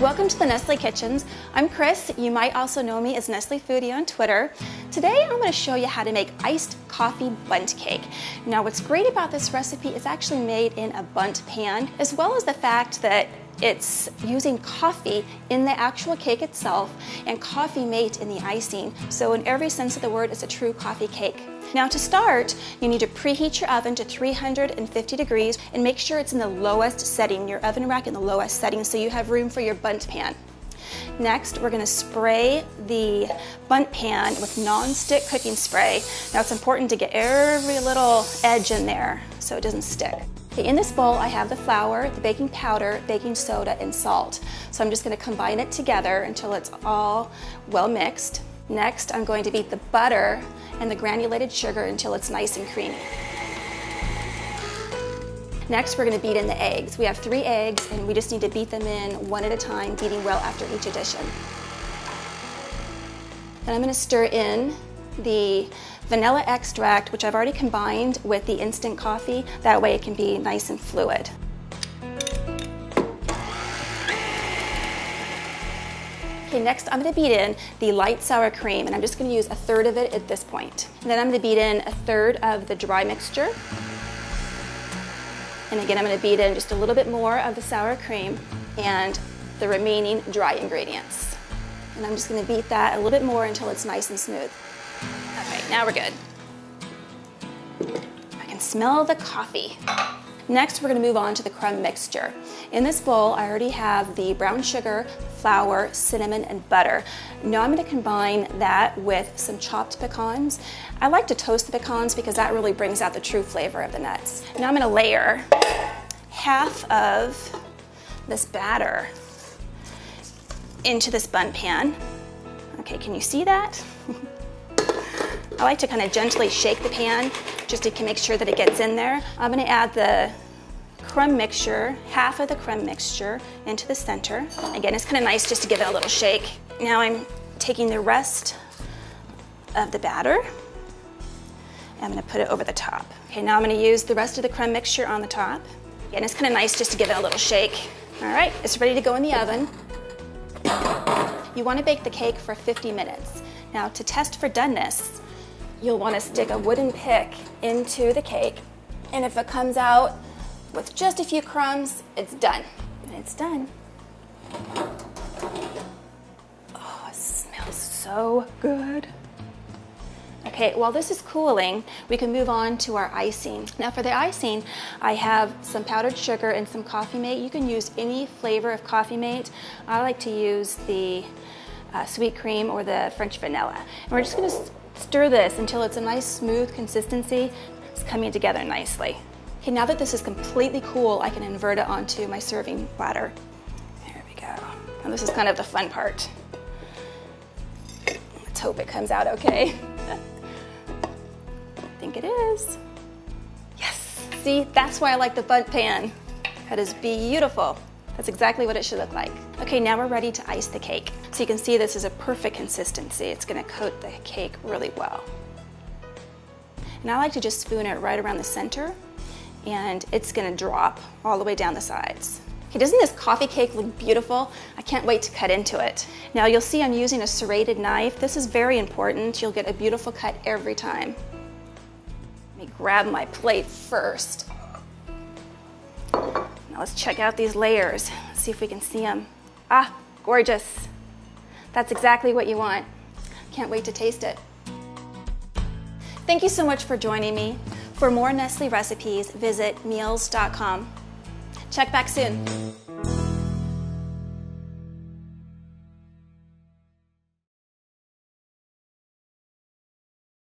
Welcome to the Nestle Kitchens. I'm Chris. You might also know me as Nestle Foodie on Twitter. Today I'm going to show you how to make iced coffee bundt cake. Now what's great about this recipe is actually made in a bundt pan, as well as the fact that it's using coffee in the actual cake itself and coffee mate in the icing. So in every sense of the word, it's a true coffee cake. Now to start, you need to preheat your oven to 350 degrees and make sure it's in the lowest setting, your oven rack in the lowest setting, so you have room for your bundt pan. Next, we're going to spray the bundt pan with non-stick cooking spray. Now it's important to get every little edge in there so it doesn't stick. Okay, in this bowl I have the flour, the baking powder, baking soda, and salt. So I'm just going to combine it together until it's all well mixed. Next, I'm going to beat the butter and the granulated sugar until it's nice and creamy. Next, we're going to beat in the eggs. We have 3 eggs and we just need to beat them in one at a time, beating well after each addition. Then I'm going to stir in the vanilla extract, which I've already combined with the instant coffee. That way it can be nice and fluid. Okay, next I'm going to beat in the light sour cream, and I'm just going to use 1/3 of it at this point. And then I'm going to beat in 1/3 of the dry mixture. And again, I'm going to beat in just a little bit more of the sour cream and the remaining dry ingredients. And I'm just going to beat that a little bit more until it's nice and smooth. Okay, now we're good. I can smell the coffee. Next, we're going to move on to the crumb mixture. In this bowl, I already have the brown sugar, flour, cinnamon, and butter. Now I'm going to combine that with some chopped pecans. I like to toast the pecans because that really brings out the true flavor of the nuts. Now I'm going to layer half of this batter into this bundt pan. Okay, can you see that? I like to kind of gently shake the pan just to make sure that it gets in there. I'm going to add the crumb mixture, half of the crumb mixture, into the center. Again, it's kind of nice just to give it a little shake. Now I'm taking the rest of the batter and I'm going to put it over the top. Okay, now I'm going to use the rest of the crumb mixture on the top. Again, it's kind of nice just to give it a little shake. All right, it's ready to go in the oven. You want to bake the cake for 50 minutes. Now to test for doneness, you'll want to stick a wooden pick into the cake, and if it comes out with just a few crumbs, it's done. And it's done. Oh, it smells so good. Okay, while this is cooling, we can move on to our icing. Now for the icing, I have some powdered sugar and some coffee mate. You can use any flavor of coffee mate. I like to use the sweet cream or the French vanilla. And we're just going to stir this until it's a nice smooth consistency. It's coming together nicely. Okay, now that this is completely cool, I can invert it onto my serving platter. There we go. And this is kind of the fun part. Let's hope it comes out okay. I think it is. Yes, see, that's why I like the bundt pan. That is beautiful. That's exactly what it should look like. Okay, now we're ready to ice the cake. So you can see this is a perfect consistency. It's going to coat the cake really well. And I like to just spoon it right around the center, and it's going to drop all the way down the sides. Okay, doesn't this coffee cake look beautiful? I can't wait to cut into it. Now you'll see I'm using a serrated knife. This is very important. You'll get a beautiful cut every time. Let me grab my plate first. Now let's check out these layers. Let's see if we can see them. Ah, gorgeous. That's exactly what you want. Can't wait to taste it. Thank you so much for joining me. For more Nestle recipes, visit meals.com. Check back soon.